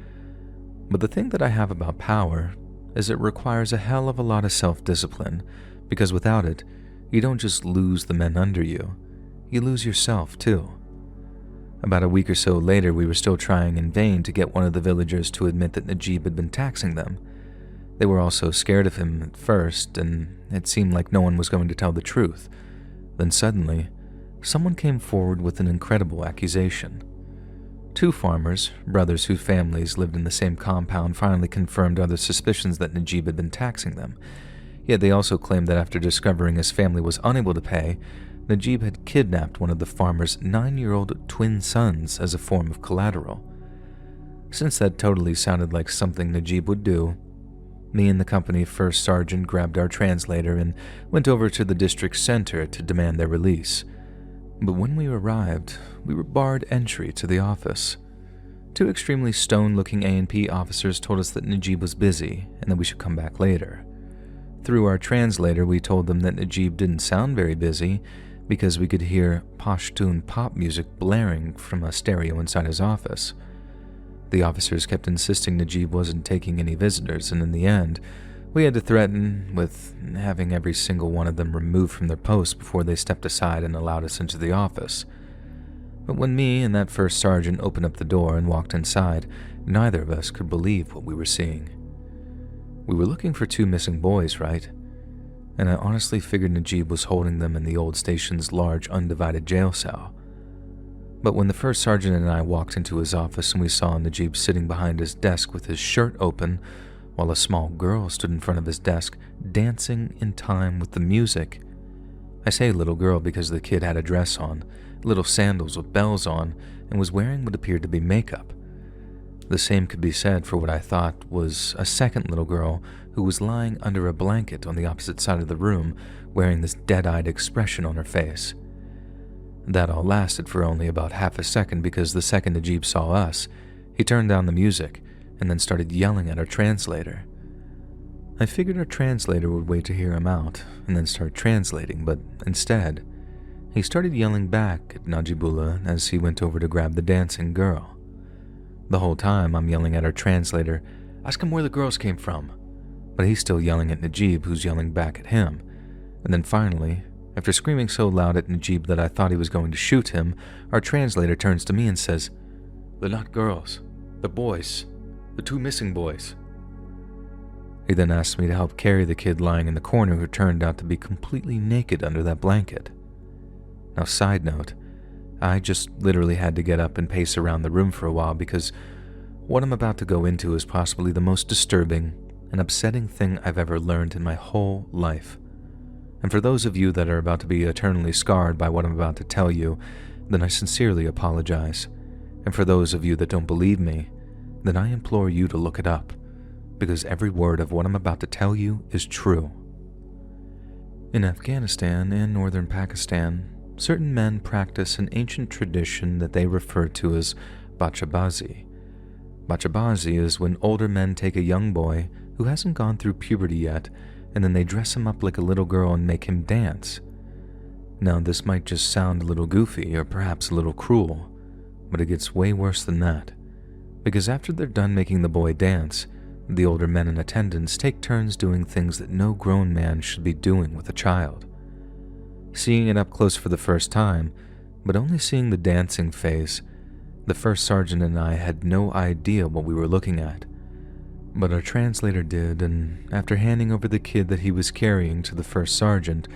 Speaker 1: But the thing that I have about power is it requires a hell of a lot of self-discipline, because without it, you don't just lose the men under you, you lose yourself too. About a week or so later, we were still trying in vain to get one of the villagers to admit that Najib had been taxing them. They were all so scared of him at first, and it seemed like no one was going to tell the truth. Then suddenly, someone came forward with an incredible accusation. 2 farmers, brothers whose families lived in the same compound, finally confirmed other suspicions that Najib had been taxing them. Yet they also claimed that after discovering his family was unable to pay, Najib had kidnapped one of the farmer's 9-year-old twin sons as a form of collateral. Since that totally sounded like something Najib would do, me and the company first sergeant grabbed our translator and went over to the district center to demand their release. But when we arrived, we were barred entry to the office. 2 extremely stone-looking A&P officers told us that Najib was busy and that we should come back later. Through our translator, we told them that Najib didn't sound very busy because we could hear Pashtun pop music blaring from a stereo inside his office. The officers kept insisting Najib wasn't taking any visitors, and in the end, we had to threaten with having every single one of them removed from their posts before they stepped aside and allowed us into the office. But when me and that first sergeant opened up the door and walked inside, neither of us could believe what we were seeing. We were looking for 2 missing boys, right? And I honestly figured Najib was holding them in the old station's large undivided jail cell. But when the first sergeant and I walked into his office and we saw Najib sitting behind his desk with his shirt open, while a small girl stood in front of his desk, dancing in time with the music. I say little girl because the kid had a dress on, little sandals with bells on, and was wearing what appeared to be makeup. The same could be said for what I thought was a second little girl who was lying under a blanket on the opposite side of the room, wearing this dead-eyed expression on her face. That all lasted for only about half a second because the second Najib saw us, he turned down the music and then started yelling at our translator. I figured our translator would wait to hear him out and then start translating, but instead, he started yelling back at Najibullah as he went over to grab the dancing girl. The whole time I'm yelling at our translator, "Ask him where the girls came from," but he's still yelling at Najib, who's yelling back at him. And then finally, after screaming so loud at Najib that I thought he was going to shoot him, our translator turns to me and says, "They're not girls, they're boys, the 2 missing boys." He then asked me to help carry the kid lying in the corner who turned out to be completely naked under that blanket. Now, side note, I just literally had to get up and pace around the room for a while because what I'm about to go into is possibly the most disturbing and upsetting thing I've ever learned in my whole life. And for those of you that are about to be eternally scarred by what I'm about to tell you, then I sincerely apologize. And for those of you that don't believe me, then I implore you to look it up, because every word of what I'm about to tell you is true. In Afghanistan and northern Pakistan, certain men practice an ancient tradition that they refer to as bachabazi. Bachabazi is when older men take a young boy who hasn't gone through puberty yet, and then they dress him up like a little girl and make him dance. Now, this might just sound a little goofy or perhaps a little cruel, but it gets way worse than that. Because after they're done making the boy dance, the older men in attendance take turns doing things that no grown man should be doing with a child. Seeing it up close for the first time, but only seeing the dancing phase, the first sergeant and I had no idea what we were looking at. But our translator did, and after handing over the kid that he was carrying to the first sergeant,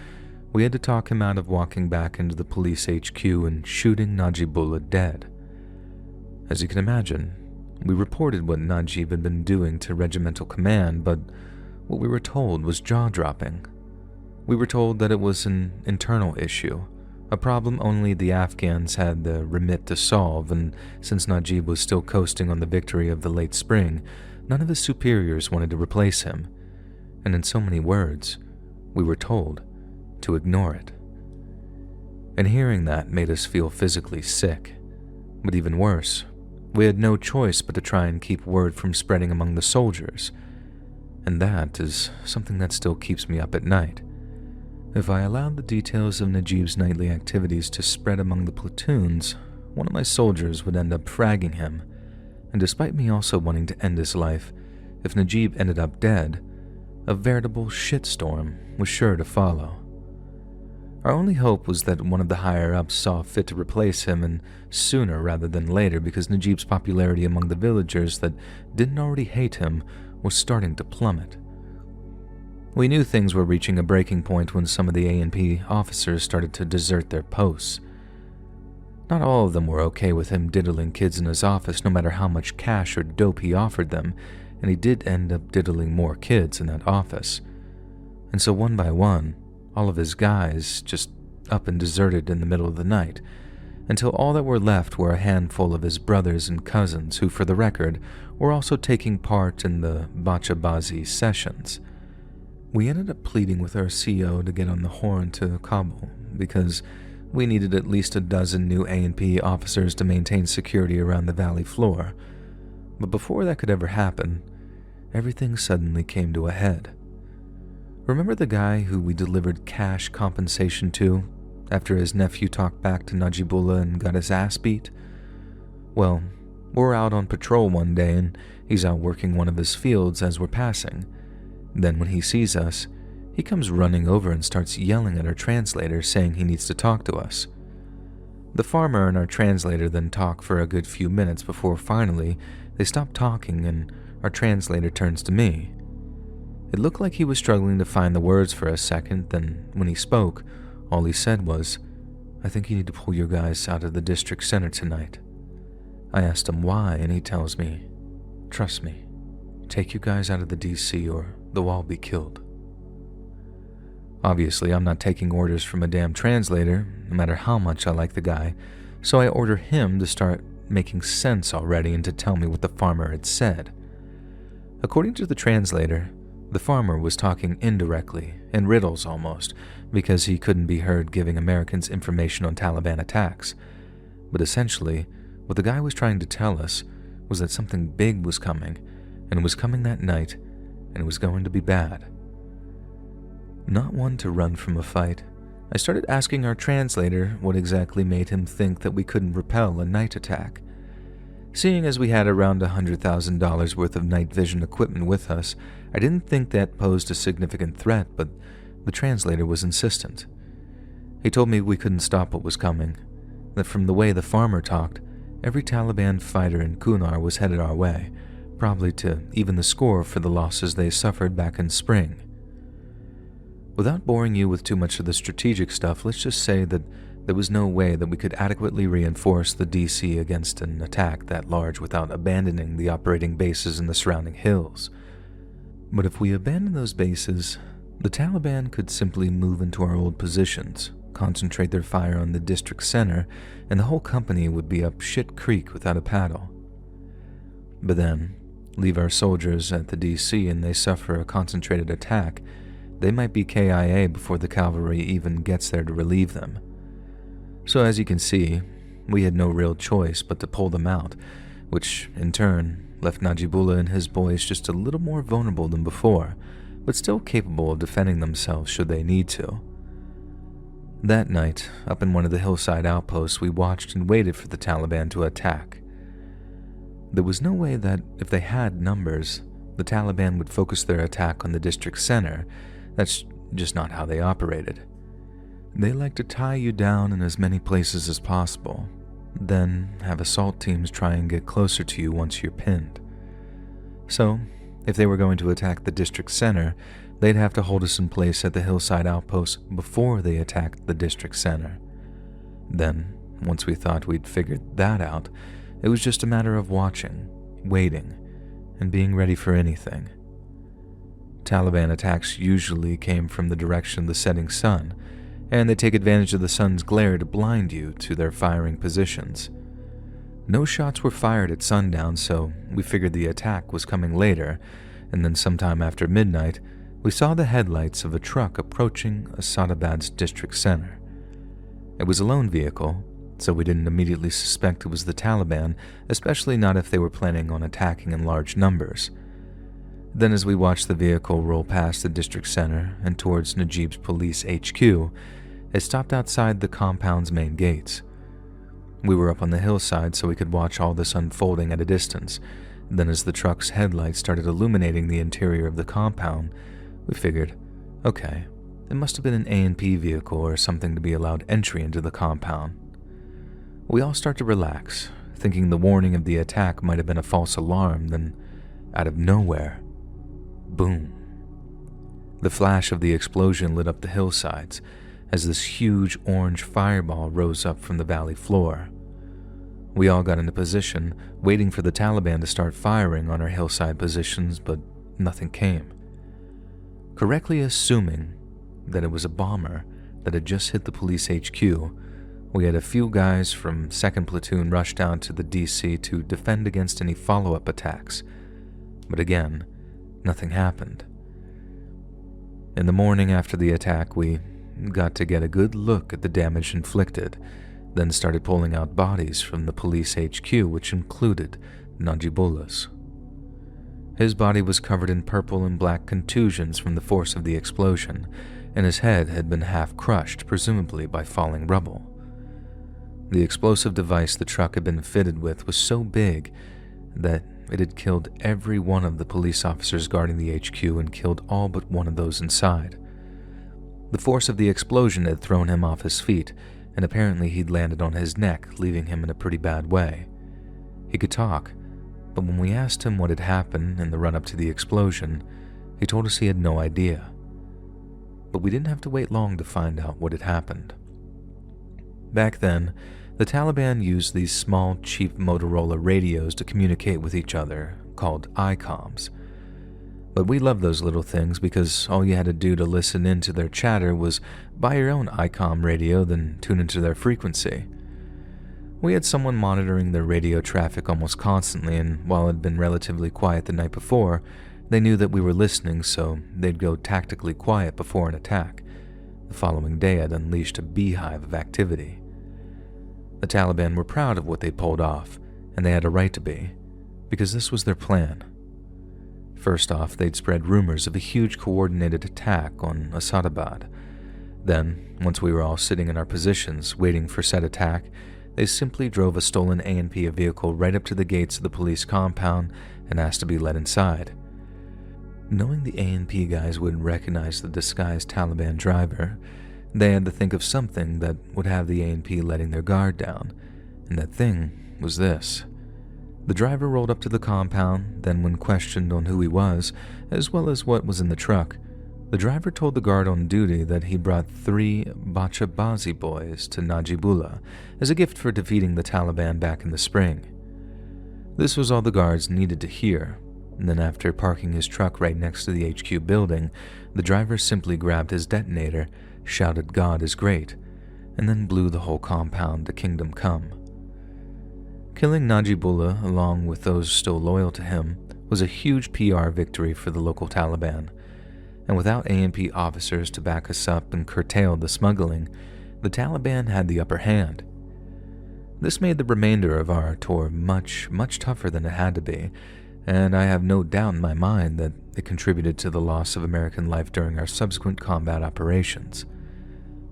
Speaker 1: we had to talk him out of walking back into the police HQ and shooting Najibullah dead. As you can imagine, we reported what Najib had been doing to regimental command, but what we were told was jaw-dropping. We were told that it was an internal issue, a problem only the Afghans had the remit to solve, and since Najib was still coasting on the victory of the late spring, none of his superiors wanted to replace him, and in so many words, we were told to ignore it. And hearing that made us feel physically sick, but even worse, we had no choice but to try and keep word from spreading among the soldiers, and that is something that still keeps me up at night. If I allowed the details of Najib's nightly activities to spread among the platoons, one of my soldiers would end up fragging him, and despite me also wanting to end his life, if Najib ended up dead, a veritable shitstorm was sure to follow. Our only hope was that one of the higher-ups saw fit to replace him, and sooner rather than later, because Najib's popularity among the villagers that didn't already hate him was starting to plummet. We knew things were reaching a breaking point when some of the A&P officers started to desert their posts. Not all of them were okay with him diddling kids in his office no matter how much cash or dope he offered them, and he did end up diddling more kids in that office. And so one by one, all of his guys just up and deserted in the middle of the night, until all that were left were a handful of his brothers and cousins who, for the record, were also taking part in the bachabazi sessions. We ended up pleading with our CO to get on the horn to Kabul, because we needed at least a dozen new A&P officers to maintain security around the valley floor. But before that could ever happen, everything suddenly came to a head. Remember the guy who we delivered cash compensation to after his nephew talked back to Najibullah and got his ass beat? Well, we're out on patrol one day and he's out working one of his fields as we're passing. Then when he sees us, he comes running over and starts yelling at our translator saying he needs to talk to us. The farmer and our translator then talk for a good few minutes before finally they stop talking and our translator turns to me. It looked like he was struggling to find the words for a second, then when he spoke, all he said was, "I think you need to pull your guys out of the district center tonight." I asked him why, and he tells me, "Trust me, take you guys out of the DC or they'll all be killed." Obviously, I'm not taking orders from a damn translator, no matter how much I like the guy, so I order him to start making sense already and to tell me what the farmer had said. According to the translator, the farmer was talking indirectly, in riddles almost, because he couldn't be heard giving Americans information on Taliban attacks. But essentially, what the guy was trying to tell us was that something big was coming, and it was coming that night, and it was going to be bad. Not one to run from a fight, I started asking our translator what exactly made him think that we couldn't repel a night attack. Seeing as we had around $100,000 worth of night vision equipment with us, I didn't think that posed a significant threat, but the translator was insistent. He told me we couldn't stop what was coming, that from the way the farmer talked, every Taliban fighter in Kunar was headed our way, probably to even the score for the losses they suffered back in spring. Without boring you with too much of the strategic stuff, let's just say that there was no way that we could adequately reinforce the DC against an attack that large without abandoning the operating bases in the surrounding hills. But if we abandoned those bases, the Taliban could simply move into our old positions, concentrate their fire on the district center, and the whole company would be up shit creek without a paddle. But then, leave our soldiers at the DC and they suffer a concentrated attack, they might be KIA before the cavalry even gets there to relieve them. So as you can see, we had no real choice but to pull them out, which, in turn, left Najibullah and his boys just a little more vulnerable than before, but still capable of defending themselves should they need to. That night, up in one of the hillside outposts, we watched and waited for the Taliban to attack. There was no way that, if they had numbers, the Taliban would focus their attack on the district center. That's just not how they operated. They like to tie you down in as many places as possible, then have assault teams try and get closer to you once you're pinned. So, if they were going to attack the district center, they'd have to hold us in place at the hillside outpost before they attacked the district center. Then, once we thought we'd figured that out, it was just a matter of watching, waiting, and being ready for anything. Taliban attacks usually came from the direction of the setting sun, and they take advantage of the sun's glare to blind you to their firing positions. No shots were fired at sundown, so we figured the attack was coming later, and then sometime after midnight, we saw the headlights of a truck approaching Asadabad's district center. It was a lone vehicle, so we didn't immediately suspect it was the Taliban, especially not if they were planning on attacking in large numbers. Then as we watched the vehicle roll past the district center and towards Najib's police HQ, it stopped outside the compound's main gates. We were up on the hillside so we could watch all this unfolding at a distance. Then as the truck's headlights started illuminating the interior of the compound, we figured, okay, it must have been an A&P vehicle or something to be allowed entry into the compound. We all start to relax, thinking the warning of the attack might have been a false alarm, then out of nowhere, boom. The flash of the explosion lit up the hillsides as this huge orange fireball rose up from the valley floor. We all got into position, waiting for the Taliban to start firing on our hillside positions, but nothing came. Correctly assuming that it was a bomber that had just hit the police HQ, we had a few guys from 2nd Platoon rush down to the DC to defend against any follow-up attacks. But again, nothing happened. In the morning after the attack, we got to get a good look at the damage inflicted, then started pulling out bodies from the police HQ, which included Najibullah's. His body was covered in purple and black contusions from the force of the explosion, and his head had been half crushed, presumably by falling rubble. The explosive device the truck had been fitted with was so big that it had killed every one of the police officers guarding the HQ and killed all but one of those inside. The force of the explosion had thrown him off his feet, and apparently he'd landed on his neck, leaving him in a pretty bad way. He could talk, but when we asked him what had happened in the run-up to the explosion, he told us he had no idea. But we didn't have to wait long to find out what had happened. Back then, the Taliban used these small, cheap Motorola radios to communicate with each other, called ICOMs. But we loved those little things because all you had to do to listen in to their chatter was buy your own ICOM radio, then tune into their frequency. We had someone monitoring their radio traffic almost constantly, and while it had been relatively quiet the night before, they knew that we were listening, so they'd go tactically quiet before an attack. The following day had unleashed a beehive of activity. The Taliban were proud of what they pulled off, and they had a right to be, because this was their plan. First off, they'd spread rumors of a huge coordinated attack on Asadabad. Then, once we were all sitting in our positions, waiting for said attack, they simply drove a stolen A&P vehicle right up to the gates of the police compound and asked to be let inside. Knowing the A&P guys wouldn't recognize the disguised Taliban driver, they had to think of something that would have the A&P letting their guard down, and that thing was this. The driver rolled up to the compound, then when questioned on who he was, as well as what was in the truck, the driver told the guard on duty that he brought 3 Bachabazi boys to Najibullah as a gift for defeating the Taliban back in the spring. This was all the guards needed to hear, and then after parking his truck right next to the HQ building, the driver simply grabbed his detonator, shouted "God is great," and then blew the whole compound to Kingdom Come. Killing Najibullah, along with those still loyal to him, was a huge PR victory for the local Taliban, and without A&P officers to back us up and curtail the smuggling, the Taliban had the upper hand. This made the remainder of our tour much, much tougher than it had to be, and I have no doubt in my mind that it contributed to the loss of American life during our subsequent combat operations.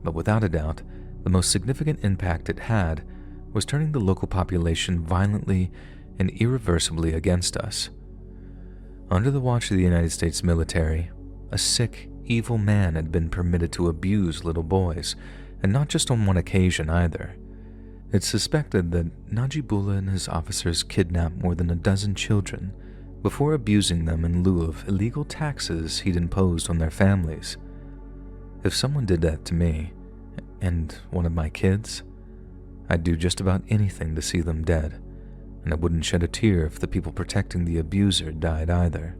Speaker 1: But without a doubt, the most significant impact it had was turning the local population violently and irreversibly against us. Under the watch of the United States military, a sick, evil man had been permitted to abuse little boys, and not just on one occasion either. It's suspected that Najibullah and his officers kidnapped more than a dozen children before abusing them in lieu of illegal taxes he'd imposed on their families. If someone did that to me, and one of my kids, I'd do just about anything to see them dead, and I wouldn't shed a tear if the people protecting the abuser died either.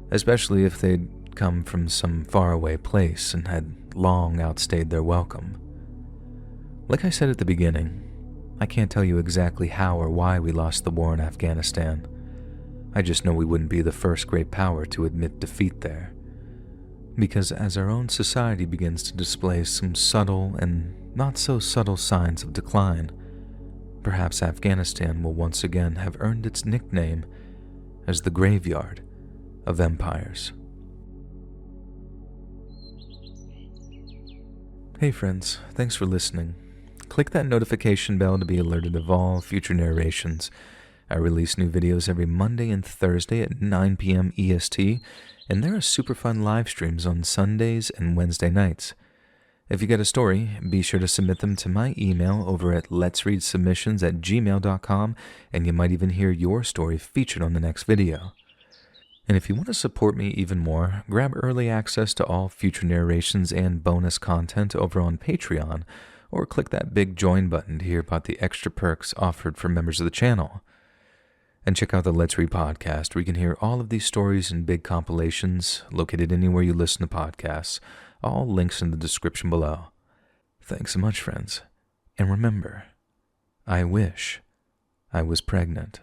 Speaker 1: Especially if they'd come from some faraway place and had long outstayed their welcome. Like I said at the beginning, I can't tell you exactly how or why we lost the war in Afghanistan. I just know we wouldn't be the first great power to admit defeat there. Because as our own society begins to display some subtle and not so subtle signs of decline, perhaps Afghanistan will once again have earned its nickname as the graveyard of empires. Hey friends, thanks for listening. Click that notification bell to be alerted of all future narrations. I release new videos every Monday and Thursday at 9 p.m. EST, and there are super fun live streams on Sundays and Wednesday nights. If you get a story, be sure to submit them to my email over at LetsReadSubmissions@gmail.com, and you might even hear your story featured on the next video. And if you want to support me even more, grab early access to all future narrations and bonus content over on Patreon, or click that big join button to hear about the extra perks offered for members of the channel. And check out the Let's Read podcast, where you can hear all of these stories in big compilations located anywhere you listen to podcasts. All links in the description below. Thanks so much, friends. And remember, I wish I was pregnant.